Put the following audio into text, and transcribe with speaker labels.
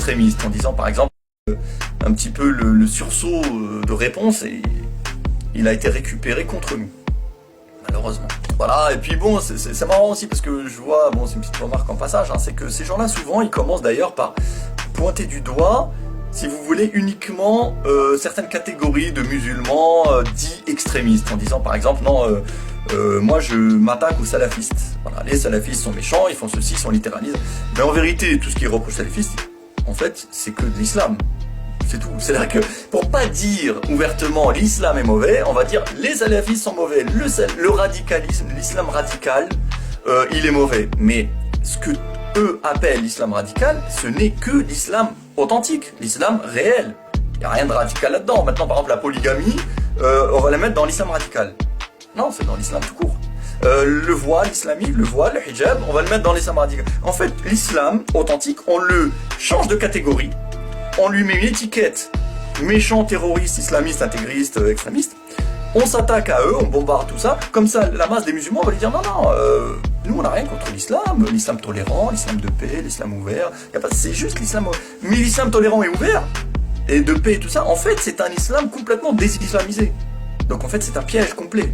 Speaker 1: extrémistes, en disant par exemple un petit peu le sursaut de réponse, et il a été récupéré contre nous, malheureusement. Voilà, et puis bon, c'est marrant aussi parce que je vois, bon c'est une petite remarque en passage, hein, c'est que ces gens-là souvent ils commencent d'ailleurs par pointer du doigt, si vous voulez, uniquement certaines catégories de musulmans dits extrémistes, en disant par exemple non, moi je m'attaque aux salafistes. Voilà, les salafistes sont méchants, ils font ceci, ils sont littéralistes. Mais en vérité, tout ce qui est reproche aux salafistes, en fait, c'est que de l'islam. C'est tout. C'est-à-dire que pour pas dire ouvertement l'islam est mauvais, on va dire les salafistes sont mauvais, le radicalisme, l'islam radical, il est mauvais. Mais ce que eux appellent l'islam radical, ce n'est que l'islam authentique, l'islam réel. Il n'y a rien de radical là-dedans. Maintenant, par exemple, la polygamie, on va la mettre dans l'islam radical. Non, c'est dans l'islam tout court. Le voile islamique, le voile, le hijab, on va le mettre dans l'islam radical. En fait, l'islam authentique, on le change de catégorie, on lui met une étiquette méchant, terroriste, islamiste, intégriste, extrémiste. On s'attaque à eux, on bombarde tout ça. Comme ça, la masse des musulmans va lui dire non, non, nous on n'a rien contre l'islam, l'islam tolérant, l'islam de paix, l'islam ouvert. C'est juste l'islam. Mais l'islam tolérant et ouvert, et de paix et tout ça, en fait, c'est un islam complètement désislamisé. Donc en fait, c'est un piège complet.